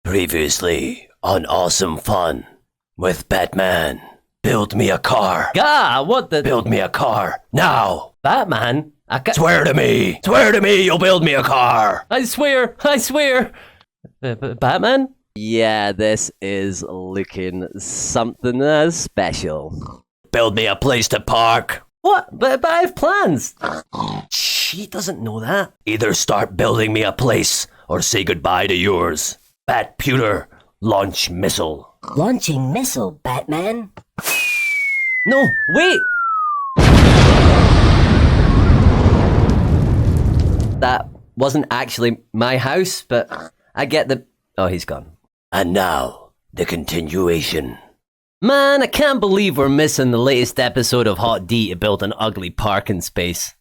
Previously on Awesome Fun with Batman. Build me a car. Gah, what the... Build me a car. Now. Batman? I can't... Swear to me. Swear to me you'll build me a car. I swear. Batman? Yeah, this is looking something special. Build me a place to park. What? But I have plans. She doesn't know that. Either start building me a place or say goodbye to yours. Bat Pewter, launch missile. Launching missile, Batman. No, wait! That wasn't actually my house, but I get the... Oh, he's gone. And now, the continuation. Man, I can't believe we're missing the latest episode of Hot D to build an ugly parking space.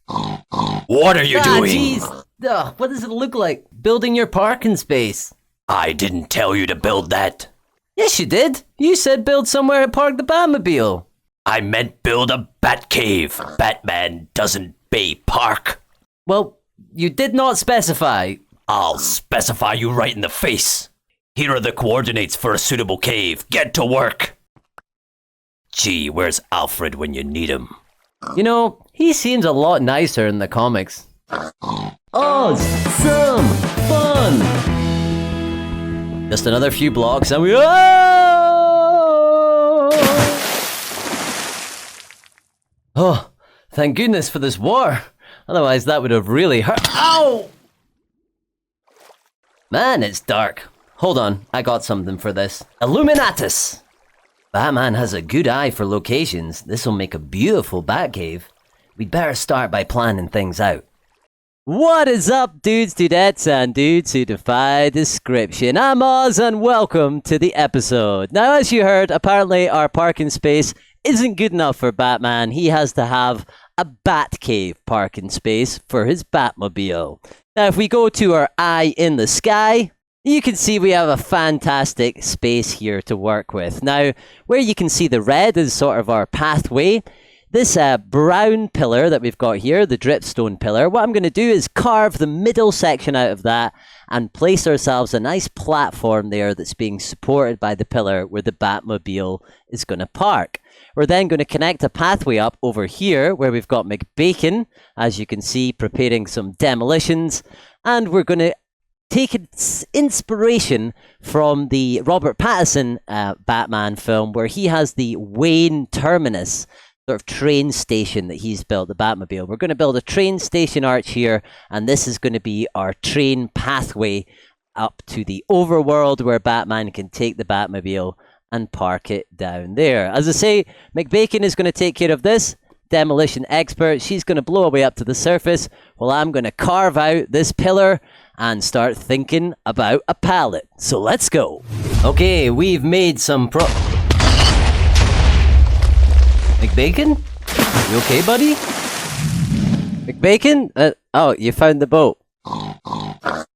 What are you doing? Jeez. Ugh, what does it look like? Building your parking space. I didn't tell you to build that. Yes, you did. You said build somewhere to park the Batmobile. I meant build a Batcave. Batman doesn't bay park. Well, you did not specify. I'll specify you right in the face. Here are the coordinates for a suitable cave. Get to work. Gee, where's Alfred when you need him? You know, he seems a lot nicer in the comics. Awesome fun! Just another few blocks and we... Oh, thank goodness for this war. Otherwise that would have really hurt. Ow! Man, it's dark. Hold on, I got something for this. Illuminatus! Batman has a good eye for locations. This'll make a beautiful Batcave. We'd better start by planning things out. What is up, dudes, dudettes, and dudes who defy description? I'm Oz, and welcome to the episode. Now, as you heard, apparently our parking space isn't good enough for Batman. He has to have a Batcave parking space for his Batmobile. Now, if we go to our eye in the sky, you can see we have a fantastic space here to work with. Now, where you can see the red is sort of our pathway. This brown pillar that we've got here, the dripstone pillar, what I'm going to do is carve the middle section out of that and place ourselves a nice platform there that's being supported by the pillar where the Batmobile is going to park. We're then going to connect a pathway up over here where we've got McBacon, as you can see, preparing some demolitions, and we're going to take inspiration from the Robert Pattinson Batman film where he has the Wayne Terminus sort of train station that he's built, the Batmobile. We're going to build a train station arch here, and this is going to be our train pathway up to the overworld where Batman can take the Batmobile and park it down there. As I say, McBacon is going to take care of this. Demolition expert. She's going to blow her way up to the surface while I'm going to carve out this pillar and start thinking about a pallet. So let's go. Okay, we've made some McBacon? You okay, buddy? McBacon? Oh, you found the boat.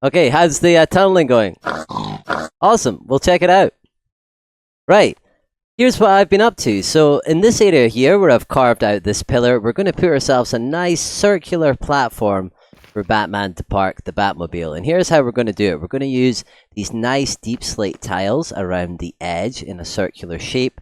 Okay, how's the tunneling going? Awesome, we'll check it out. Right, here's what I've been up to. So in this area here where I've carved out this pillar, we're going to put ourselves a nice circular platform for Batman to park the Batmobile. And here's how we're going to do it. We're going to use these nice deep slate tiles around the edge in a circular shape.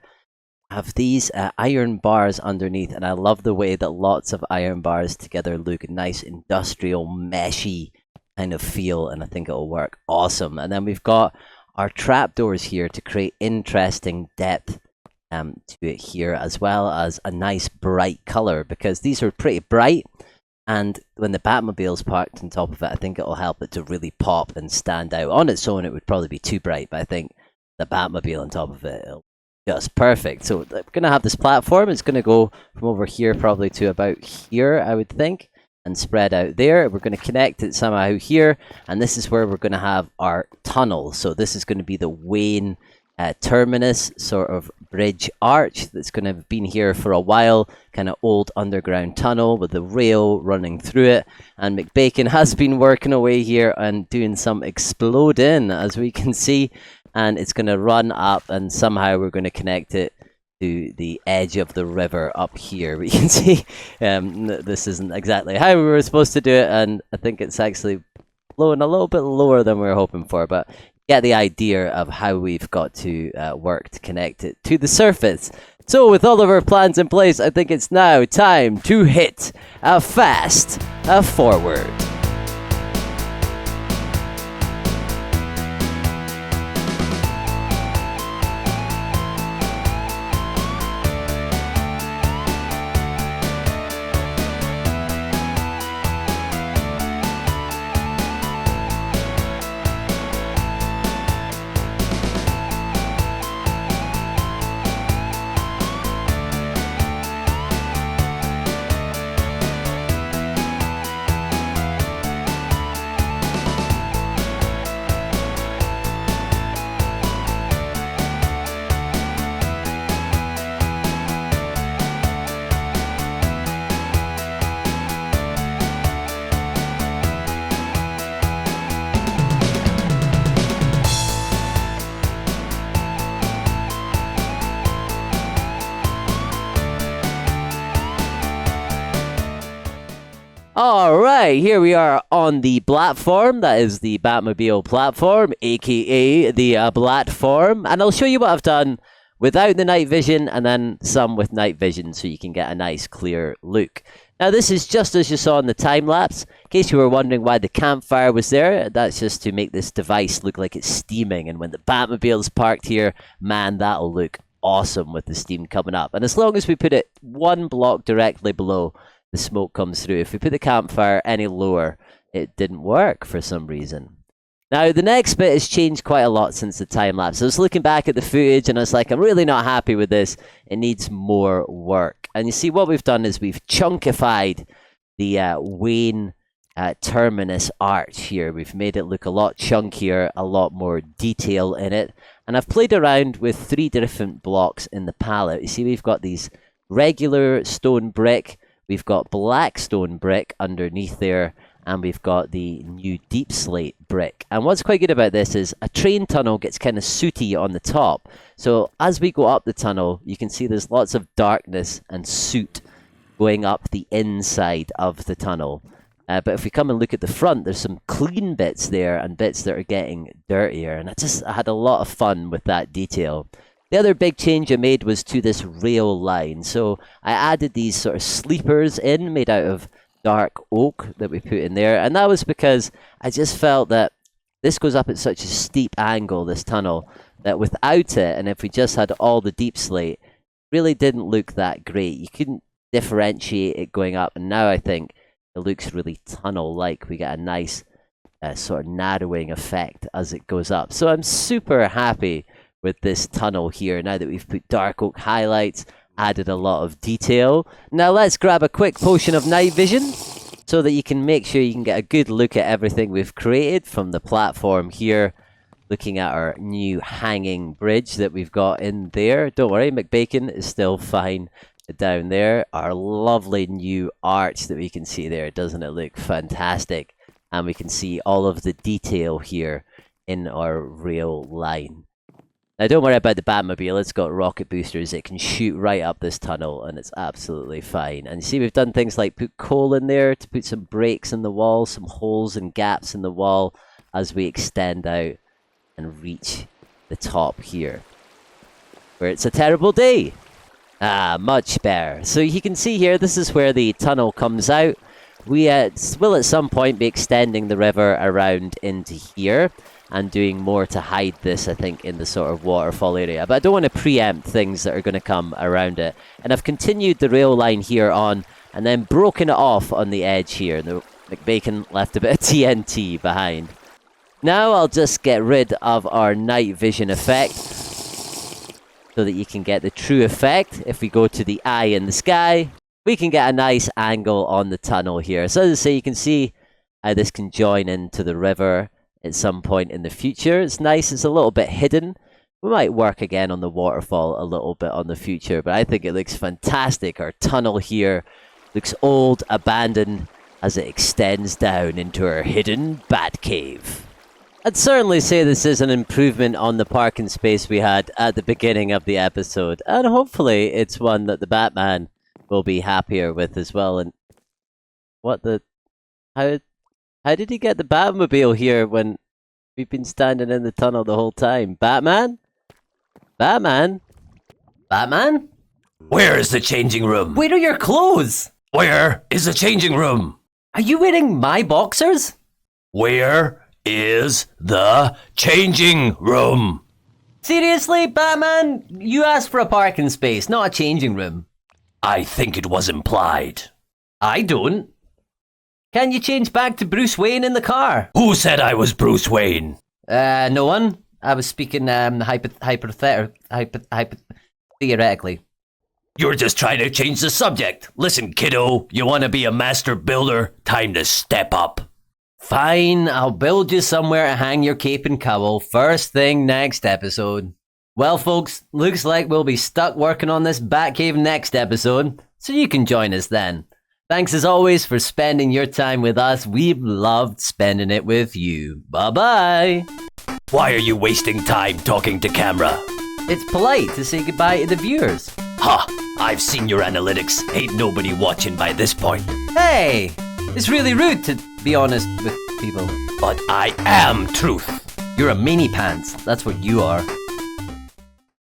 Have these iron bars underneath, and I love the way that lots of iron bars together look a nice industrial meshy kind of feel, and I think it'll work awesome. And then we've got our trapdoors here to create interesting depth to it here, as well as a nice bright color, because these are pretty bright, and when the Batmobile's parked on top of it, I think it'll help it to really pop and stand out. On its own it would probably be too bright, but I think the Batmobile on top of it, it'll just perfect. So we're going to have this platform. It's going to go from over here probably to about here, I would think, and spread out there. We're going to connect it somehow here, and this is where we're going to have our tunnel. So this is going to be the Wayne Terminus sort of bridge arch that's going to have been here for a while, kind of old underground tunnel with the rail running through it. And McBacon has been working away here and doing some exploding, as we can see. And it's going to run up, and somehow we're going to connect it to the edge of the river up here. We can see this isn't exactly how we were supposed to do it, and I think it's actually blowing a little bit lower than we were hoping for, but get the idea of how we've got to work to connect it to the surface. So with all of our plans in place, I think it's now time to hit a fast forward. Alright, here we are on the platform. That is the Batmobile platform, aka the Blatform. And I'll show you what I've done without the night vision and then some with night vision so you can get a nice clear look. Now this is just as you saw in the time lapse. In case you were wondering why the campfire was there, that's just to make this device look like it's steaming. And when the Batmobile is parked here, man, that'll look awesome with the steam coming up. And as long as we put it one block directly below, the smoke comes through. If we put the campfire any lower, it didn't work for some reason. Now, the next bit has changed quite a lot since the time-lapse. I was looking back at the footage and I was like, I'm really not happy with this. It needs more work. And you see, what we've done is we've chunkified the Wayne Terminus arch here. We've made it look a lot chunkier, a lot more detail in it. And I've played around with 3 different blocks in the palette. You see, we've got these regular stone brick, we've got black stone brick underneath there, and we've got the new deep slate brick. And what's quite good about this is a train tunnel gets kind of sooty on the top. So as we go up the tunnel, you can see there's lots of darkness and soot going up the inside of the tunnel. But if we come and look at the front, there's some clean bits there and bits that are getting dirtier. And I had a lot of fun with that detail. The other big change I made was to this rail line. So I added these sort of sleepers in, made out of dark oak that we put in there. And that was because I just felt that this goes up at such a steep angle, this tunnel, that without it, and if we just had all the deep slate, really didn't look that great. You couldn't differentiate it going up. And now I think it looks really tunnel-like. We get a nice sort of narrowing effect as it goes up. So I'm super happy with this tunnel here now that we've put dark oak highlights, added a lot of detail. Now let's grab a quick potion of night vision so that you can make sure you can get a good look at everything we've created from the platform here, looking at our new hanging bridge that we've got in there. Don't worry, McBacon is still fine down there. Our lovely new arch that we can see there, doesn't it look fantastic? And we can see all of the detail here in our rail line. Now don't worry about the Batmobile, it's got rocket boosters, it can shoot right up this tunnel and it's absolutely fine. And you see we've done things like put coal in there to put some breaks in the wall, some holes and gaps in the wall as we extend out and reach the top here, where it's a terrible day. Much better. So you can see here, this is where the tunnel comes out. We will at some point be extending the river around into here and doing more to hide this, I think, in the sort of waterfall area. But I don't want to preempt things that are going to come around it. And I've continued the rail line here on and then broken it off on the edge here. The McBacon left a bit of TNT behind. Now I'll just get rid of our night vision effect so that you can get the true effect. If we go to the eye in the sky, we can get a nice angle on the tunnel here. So as I say, you can see how this can join into the river at some point in the future. It's nice, it's a little bit hidden. We might work again on the waterfall a little bit on the future, but I think it looks fantastic. Our tunnel here looks old, abandoned, as it extends down into our hidden Batcave. I'd certainly say this is an improvement on the parking space we had at the beginning of the episode, and hopefully it's one that the Batman will be happier with as well. And what the... How did he get the Batmobile here when We've been standing in the tunnel the whole time. Batman? Batman? Batman? Where is the changing room? Where are your clothes? Where is the changing room? Are you wearing my boxers? Where is the changing room? Seriously, Batman? You asked for a parking space, not a changing room. I think it was implied. I don't. Can you change back to Bruce Wayne in the car? Who said I was Bruce Wayne? No one. I was speaking theoretically. You're just trying to change the subject. Listen, kiddo, you want to be a master builder? Time to step up. Fine, I'll build you somewhere to hang your cape and cowl first thing next episode. Well, folks, looks like we'll be stuck working on this Batcave next episode, so you can join us then. Thanks as always for spending your time with us. We've loved spending it with you. Bye-bye. Why are you wasting time talking to camera? It's polite to say goodbye to the viewers. Ha! I've seen your analytics. Ain't nobody watching by this point. Hey! It's really rude to be honest with people. But I am truth. You're a meanie pants. That's what you are.